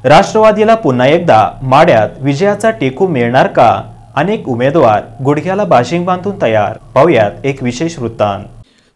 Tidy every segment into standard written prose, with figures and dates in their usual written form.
राष्ट्रवादीला पुन्हा एकदा माड्यात विजयाचा टेकू मिळणार का? अनेक उमेदवार गुडघ्याला बाशिंग बांधून तयार। पाहुयात एक विशेष वृत्तांत।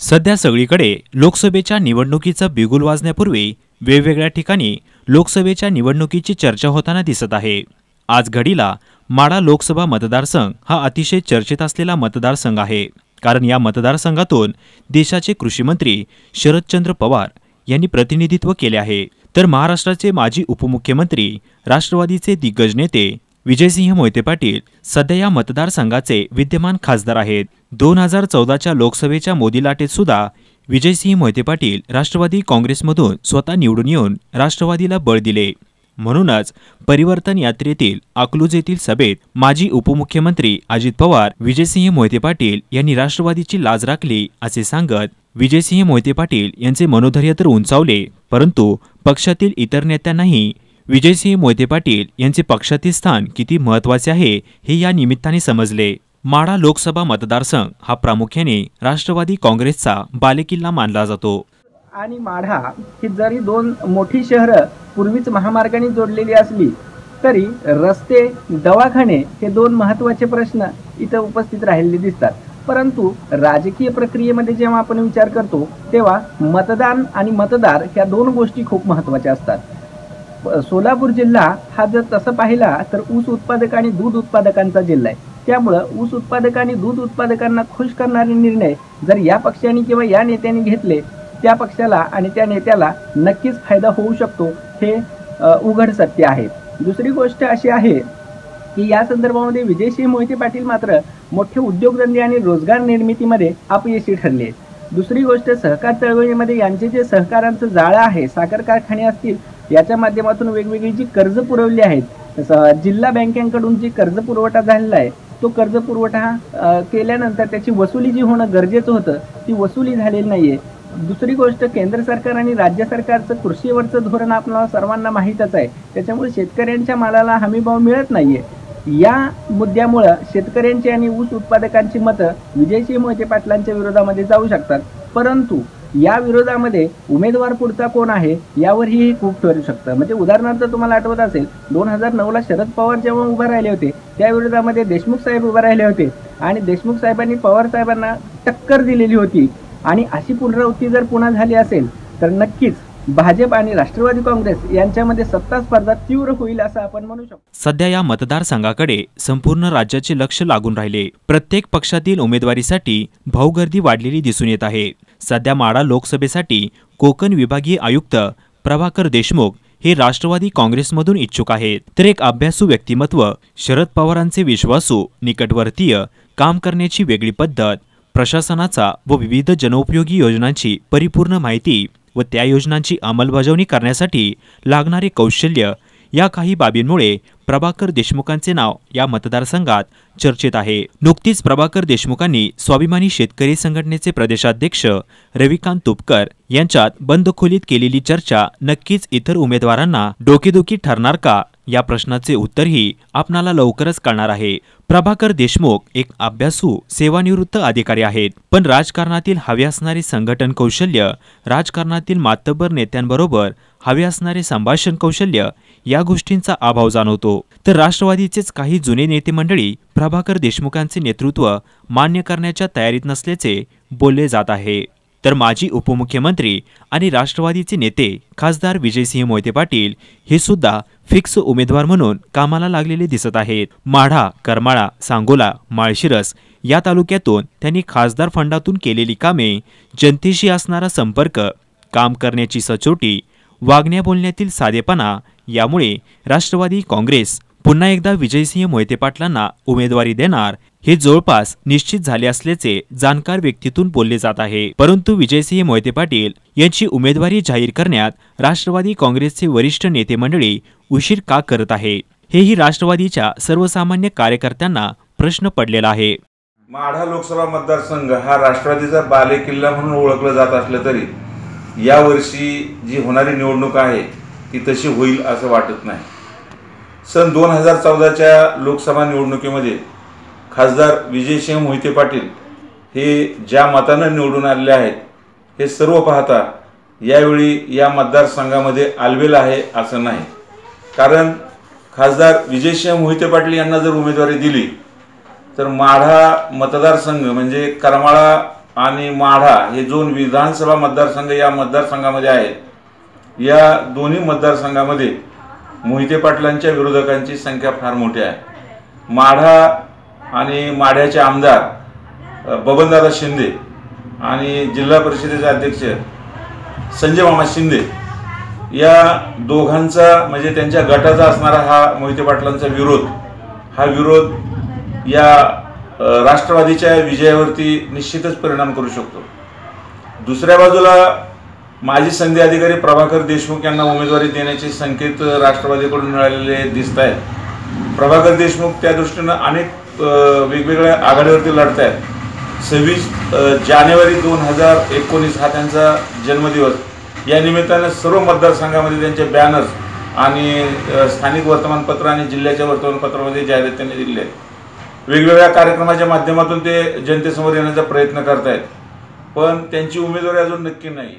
सध्या सगळीकडे लोकसभेच्या निवडणुकीचा बिगुल वाजण्यापूर्वी वेगवेगळ्या ठिकाणी लोकसभेच्या निवडणुकीची चर्चा होताना दिसत आहे। आज घडीला माढा लोकसभा मतदारसंघ हा अतिशय चर्चेत असलेला मतदारसंघ आहे, कारण या मतदारसंघातून देशाचे कृषी मंत्री शरदचंद्र पवार यांनी प्रतिनिधित्व केले आहे। तर महाराष्ट्राचे माजी उपमुख्यमंत्री राष्ट्रवादीचे दिग्गज नेते विजयसिंह मोहिते पाटील सध्या या मतदारसंघाचे विद्यमान खासदार आहेत। 2014च्या लोकसभेच्या मोदी लाटेत सुद्धा विजयसिंह मोहिते पाटील राष्ट्रवादी काँग्रेसमधून स्वतः निवडून येऊन राष्ट्रवादीला बळ दिले। म्हणूनच परिवर्तन यात्रेतील अकलूज येथील सभेत माजी उपमुख्यमंत्री अजित पवार विजयसिंह मोहिते पाटील यांनी राष्ट्रवादीची लाज राखली असे सांगत विजयसिंह मोहिते पाटील यांचे मनोधैर्य तर उंचावले, परंतु पक्षातील इतर नेत्यांनाही विजयसिंह मोहिते पाटील यांचे पक्षातील स्थान किती महत्त्वाचे आहे हे या निमित्ताने समजले। माढा लोकसभा मतदारसंघ हा प्रामुख्याने राष्ट्रवादी काँग्रेसचा बालेकिल्ला मानला जातो आणि माढा ही जरी दोन मोठी शहरं पूर्वीच महामार्गाने जोडलेली असली तरी रस्ते, दवाखाने हे दोन महत्त्वाचे प्रश्न इथं उपस्थित राहिलेले दिसतात। परंतु राजकीय प्रक्रियेमध्ये जेव्हा आपण विचार करतो तेव्हा मतदान आणि मतदार ह्या दोन गोष्टी खूप महत्त्वाच्या असतात। सोलापूर जिल्हा हा जर तसं पाहिला तर ऊस उत्पादक आणि दूध उत्पादकांचा जिल्हा आहे, त्यामुळे ऊस उत्पादक आणि दूध उत्पादकांना खुश करणारे निर्णय जर या पक्षाने किंवा या नेत्यांनी घेतले, त्या पक्षाला आणि त्या नेत्याला नक्कीच फायदा होऊ शकतो, हे उघड सत्य आहे। दुसरी गोष्ट अशी आहे की या संदर्भामध्ये विजयसिंह मोहिते पाटील मात्र मोठे उद्योगधंदे आणि रोजगार निर्मितीमध्ये अपयशी ठरले। दुसरी गोष्ट, सहकार चळवळीमध्ये यांचे जे सहकारांचं जाळं आहे, साखर कारखाने असतील, याच्या माध्यमातून वेगवेगळी जी कर्ज पुरवली आहेत, जिल्हा बँकांकडून जी कर्ज पुरवठा झालेला आहे, तो कर्ज पुरवठा केल्यानंतर त्याची वसुली जी होणं गरजेचं होतं ती वसुली झालेली नाहीये। दुसरी गोष्ट, केंद्र सरकार आणि राज्य सरकारचं कृषीवरचं धोरण आपल्याला सर्वांना माहीतच आहे, त्याच्यामुळे शेतकऱ्यांच्या मालाला हमीभाव मिळत नाहीये। या मुद्द्यामुळे शेतकऱ्यांची आणि ऊस उत्पादकांची मतं विजयसिंह मोहिते पाटलांच्या विरोधामध्ये जाऊ शकतात, परंतु या विरोधामध्ये उमेदवार पुढचा कोण आहे यावरही हे खूप ठरू शकतं। म्हणजे उदाहरणार्थ तुम्हाला आठवत असेल 2009ला शरद पवार जेव्हा उभे राहिले होते त्या विरोधामध्ये देशमुख साहेब उभे राहिले होते आणि देशमुख साहेबांनी पवार साहेबांना टक्कर दिलेली होती। आणि अशी पुनरावृत्ती जर पुन्हा झाली असेल तर नक्कीच भाजप आणि राष्ट्रवादी काँग्रेस यांच्यामध्ये सत्ता स्पर्धा तीव्र होईल असं आपण म्हणू शकतो। सध्या या मतदारसंघाकडे संपूर्ण राज्याचे लक्ष लागून राहिले। प्रत्येक पक्षातील उमेदवारीसाठी भाऊगर्दी वाढलेली दिसून येत आहे। सध्या माढा लोकसभेसाठी कोकण विभागीय आयुक्त प्रभाकर देशमुख हे राष्ट्रवादी काँग्रेसमधून इच्छुक आहेत, तर एक अभ्यासू व्यक्तिमत्व शरद पवारांचे विश्वासू, निकटवर्तीय, काम करण्याची वेगळी पद्धत, प्रशासनाचा व विविध जनोपयोगी योजनांची परिपूर्ण माहिती व त्या योजनांची अंमलबजावणी करण्यासाठी लागणारे कौशल्य या काही बाबींमुळे प्रभाकर देशमुखांचे नाव या मतदारसंघात चर्चेत आहे। नुकतीच प्रभाकर देशमुखांनी स्वाभिमानी शेतकरी संघटनेचे प्रदेशाध्यक्ष रविकांत तुपकर यांच्यात बंद खोलीत केलेली चर्चा नक्कीच इतर उमेदवारांना डोकेदुखी ठरणार का या प्रश्नाचे उत्तरही आपणाला लवकरच कळणार आहे। प्रभाकर देशमुख एक अभ्यासू सेवानिवृत्त अधिकारी आहेत, पण राजकारणातील हवे असणारे संघटन कौशल्य, राजकारणातील मातब्बर नेत्यांबरोबर हवे असणारे संभाषण कौशल्य या गोष्टींचा अभाव जाणवतो। तर राष्ट्रवादीचेच काही जुने नेते मंडळी प्रभाकर देशमुखांचे नेतृत्व मान्य करण्याच्या तयारीत नसल्याचे बोलले जात आहे। तर माजी उपमुख्यमंत्री आणि राष्ट्रवादीचे नेते खासदार विजयसिंह मोहिते पाटील हे सुद्धा फिक्स उमेदवार म्हणून कामाला लागलेले दिसत आहेत। माढा, करमाळा, सांगोला, माळशिरस या तालुक्यातून त्यांनी खासदार फंडातून केलेली कामे, जनतेशी असणारा संपर्क, काम करण्याची सचोटी, वागण्या बोलण्यातील साधेपणा यामुळे राष्ट्रवादी काँग्रेस पुन्हा एकदा विजयसिंह मोहिते पाटलांना उमेदवारी देणार हे जवळपास निश्चित झाले असल्याचे जाणकार व्यक्तीतून बोलले जात आहे। परंतु विजयसिंह मोहिते पाटील यांची उमेदवारी जाहीर करण्यात राष्ट्रवादी काँग्रेसचे वरिष्ठ नेते मंडळी उशीर का करत आहे, हेही राष्ट्रवादीच्या सर्वसामान्य कार्यकर्त्यांना प्रश्न पडलेला आहे। माढा लोकसभा मतदारसंघ हा राष्ट्रवादीचा बालेकिल्ला म्हणून ओळखला जात असले तरी यावर्षी जी होणारी निवडणूक आहे ती तशी होईल असं वाटत नाही। सन 2014च्या लोकसभा निवडणुकीमध्ये खासदार विजयसिंह मोहिते पाटील हे ज्या मतानं निवडून आलेले आहेत हे सर्व पाहता यावेळी या मतदारसंघामध्ये आलबेल आहे असं नाही। कारण खासदार विजयसिंह मोहिते पाटील यांना जर उमेदवारी दिली तर माढा मतदारसंघ म्हणजे करमाळा आणि माढा हे दोन विधानसभा मतदारसंघ या मतदारसंघामध्ये आहेत. या दोन्ही मतदारसंघामध्ये मोहिते पाटलांच्या विरोधकांची संख्या फार मोठी आहे. माढा आणि माढ्याचे आमदार बबनदादा शिंदे आणि जिल्हा परिषदेचे अध्यक्ष संजय मामा शिंदे या दोघांचा म्हणजे त्यांच्या गटाचा असणारा हा मोहिते पाटलांचा विरोध या राष्ट्रवादीच्या विजयावरती निश्चितच परिणाम करू शकतो. दुसऱ्या बाजूला माजी संधी अधिकारी प्रभाकर देशमुख यांना उमेदवारी देण्याचे संकेत राष्ट्रवादीकडून मिळालेले दिसत आहेत. प्रभाकर देशमुख त्या दृष्टीनं अनेक वेगवेगळ्या आघाडीवरती लढत आहेत. 26 जानेवारी 2019 हा त्यांचा जन्मदिवस. या निमित्तानं सर्व मतदारसंघामध्ये त्यांचे बॅनर्स आणि स्थानिक वर्तमानपत्र आणि जिल्ह्याच्या वर्तमानपत्रामध्ये जाहिरात त्यांनी दिली आहे. वेगवेगळ्या कार्यक्रमाच्या माध्यमातून ते जनतेसमोर येण्याचा प्रयत्न करत आहेत, पण त्यांची उमेदवारी अजून नक्की नाही.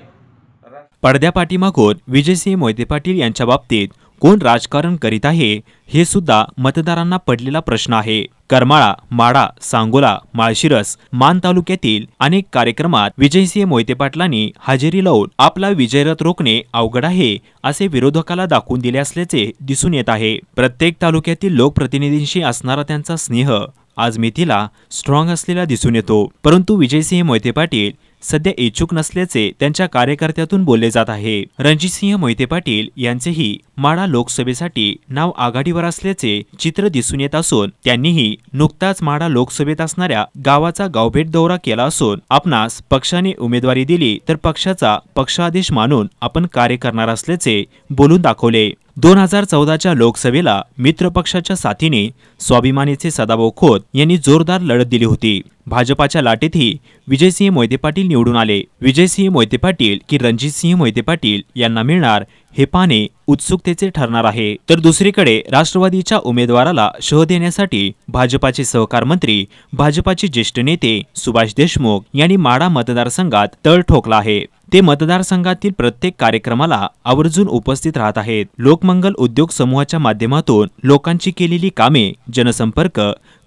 पडद्यापाठीमागून विजयसिंह मोहिते पाटील यांच्या बाबतीत कोण राजकारण करीत आहे हे सुद्धा मतदारांना पडलेला प्रश्न आहे. करमाळा, माढा, सांगोला, माळशिरस, मान तालुक्यातील अनेक कार्यक्रमात विजयसिंह मोहिते पाटलांनी हजेरी लावून आपला विजयरथ रोखणे अवघड आहे असे विरोधकाला दाखवून दिले असल्याचे दिसून येत आहे. प्रत्येक तालुक्यातील लोकप्रतिनिधींशी असणारा त्यांचा स्नेह आज मेथीला स्ट्रॉंग असलेला दिसून येतो. परंतु विजयसिंह मोहिते पाटील सध्या इच्छुक नसल्याचे त्यांच्या कार्यकर्त्यातून बोलले जात आहे. रणजितसिंह मोहिते पाटील यांचेही माढा लोकसभेसाठी नाव आघाडीवर असल्याचे चित्र दिसून येत असून त्यांनीही नुकताच माढा लोकसभेत असणाऱ्या गावाचा गावभेट दौरा केला असून आपणास पक्षाने उमेदवारी दिली तर पक्षाचा पक्षादेश मानून आपण कार्य करणार असल्याचे बोलून दाखवले. 2014च्या लोकसभेला मित्रपक्षाच्या साथीने स्वाभिमानीचे सदाभाऊ खोत यांनी जोरदार लढत दिली होती. भाजपाच्या लाटेतही विजयसिंह मोहिते पाटील निवडून आले. विजयसिंह मोहिते पाटील की रणजितसिंह मोहिते पाटील यांना मिळणार हे पाहणे उत्सुकतेचे ठरणार आहे. तर दुसरीकडे राष्ट्रवादीच्या उमेदवाराला शह देण्यासाठी भाजपाचे सहकार मंत्री, भाजपाचे ज्येष्ठ नेते सुभाष देशमुख यांनी माढा मतदारसंघात तळ ठोकला आहे. ते मतदारसंघातील प्रत्येक कार्यक्रमाला आवर्जून उपस्थित राहत आहेत. लोकमंगल उद्योग समूहाच्या माध्यमातून लोकांची केलेली कामे, जनसंपर्क,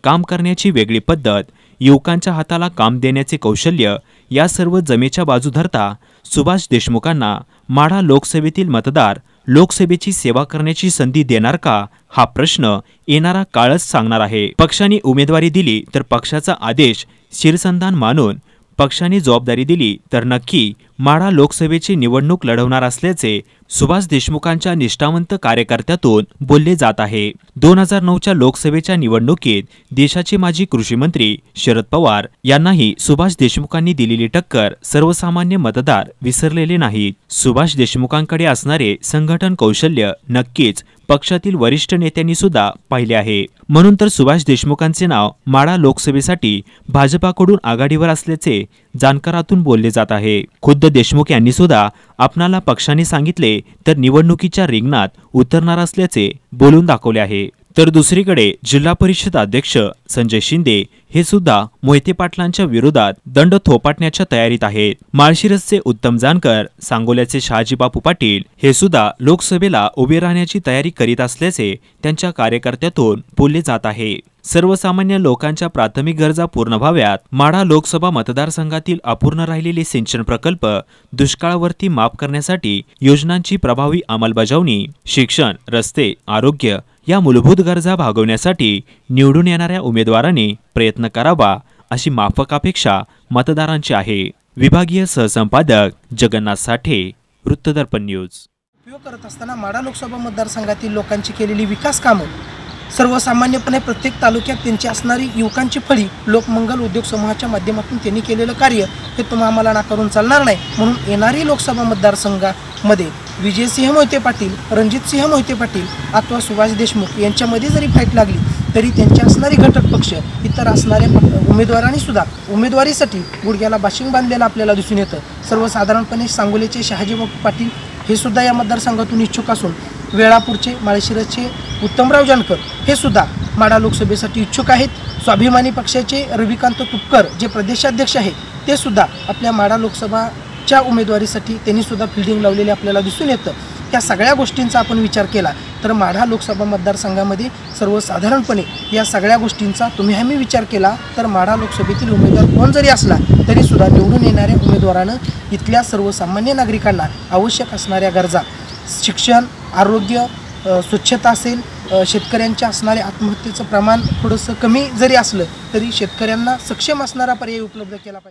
काम करण्याची वेगळी पद्धत, युवकांच्या हाताला काम देण्याचे कौशल्य या सर्व जमेच्या बाजू धरता सुभाष देशमुखांना माढा लोकसभेतील मतदार लोकसभेची सेवा करण्याची संधी देणार का हा प्रश्न येणारा काळच सांगणार आहे. पक्षाने उमेदवारी दिली तर पक्षाचा आदेश शिरसंधान मानून पक्षाने जबाबदारी दिली तर नक्की माढा लोकसभेची निवडणूक लढवणार असल्याचे सुभाष देशमुखांच्या निष्ठावंत कार्यकर्त्यातून बोलले जात आहे. 2009च्या लोकसभेच्या निवडणुकीत देशाचे माजी कृषी मंत्री शरद पवार यांनाही सुभाष देशमुखांनी दिलेली टक्कर सर्वसामान्य मतदार विसरलेले नाहीत. सुभाष देशमुखांकडे असणारे संघटन कौशल्य नक्कीच पक्षातील वरिष्ठ नेत्यांनी सुद्धा पाहिले आहे. म्हणून तर सुभाष देशमुखांचे नाव माढा लोकसभेसाठी भाजपाकडून आघाडीवर असल्याचे जाणकारातून बोलले जात आहे. खुद्द देशमुख यांनी सुद्धा आपणाला पक्षाने सांगितले तर निवडणुकीच्या रिंगणात उतरणार असल्याचे बोलून दाखवले आहे. तर दुसरीकडे जिल्हा परिषद अध्यक्ष संजय शिंदे हे सुद्धा मोहिते पाटलांच्या विरोधात दंड थोपाटण्याच्या तयारीत आहेत. माळशिरसचे उत्तम जानकर, सांगोल्याचे शहाजीबापू पाटील हे सुद्धा लोकसभेला उभे राहण्याची तयारी करीत असल्याचे त्यांच्या कार्यकर्त्यातून बोलले जात आहे. सर्वसामान्य लोकांच्या प्राथमिक गरजा पूर्ण व्हाव्यात, माढा लोकसभा मतदारसंघातील अपूर्ण राहिलेले सिंचन प्रकल्प दुष्काळावरती माफ करण्यासाठी योजनांची प्रभावी अंमलबजावणी, शिक्षण, रस्ते, आरोग्य या मूलभूत गरजा भागवण्यासाठी निवडून येणाऱ्या उमेदवारांनी प्रयत्न करावा अशी माफक अपेक्षा मतदारांची आहे. विभागीय सहसंपादक जगन्नाथ साठे, वृत्तदर्पण न्यूज. उपयोग करत असताना माढा लोकसभा मतदारसंघातील लोकांची केलेली विकास कामं, सर्वसामान्यपणे प्रत्येक तालुक्यात त्यांची असणारी युवकांची फळी, लोकमंगल उद्योग समूहाच्या माध्यमातून त्यांनी केलेलं कार्य हे आम्हाला नाकारून चालणार नाही. म्हणून येणारी लोकसभा मतदारसंघामध्ये विजयसिंह मोहिते पाटील, रणजितसिंह मोहिते पाटील अथवा सुभाष देशमुख यांच्यामध्ये जरी फाईट लागली तरी त्यांची असणारी घटक पक्ष इतर असणाऱ्या उमेदवारांनी सुद्धा उमेदवारीसाठी गुडघ्याला बाशिंग बांधलेलं आपल्याला दिसून येतं. सर्वसाधारणपणे सांगोलीचे शहाजीबापू पाटील हे सुद्धा या मतदारसंघातून इच्छुक असून वेळापूरचे, माळशिरसचे उत्तमराव जानकर हे सुद्धा माढा लोकसभेसाठी इच्छुक आहेत. स्वाभिमानी पक्षाचे रविकांत तुपकर जे प्रदेशाध्यक्ष आहेत ते सुद्धा आपल्या माढा लोकसभाच्या उमेदवारीसाठी त्यांनी सुद्धा फिल्डिंग लावलेले आपल्याला दिसून येतं. या सगळ्या गोष्टींचा आपण विचार केला तर माढा लोकसभा मतदारसंघामध्ये सर्वसाधारणपणे या सगळ्या गोष्टींचा तुम्ही आम्ही विचार केला तर माढा लोकसभेतील उमेदवार कोण जरी असला तरीसुद्धा निवडून येणाऱ्या उमेदवारानं इथल्या सर्वसामान्य नागरिकांना आवश्यक असणाऱ्या गरजा शिक्षण, आरोग्य, स्वच्छता असेल, शेतकऱ्यांच्या असणारे आत्महत्येचं प्रमाण थोडंसं कमी जरी असलं तरी शेतकऱ्यांना सक्षम असणारा पर्याय उपलब्ध केला पाहिजे.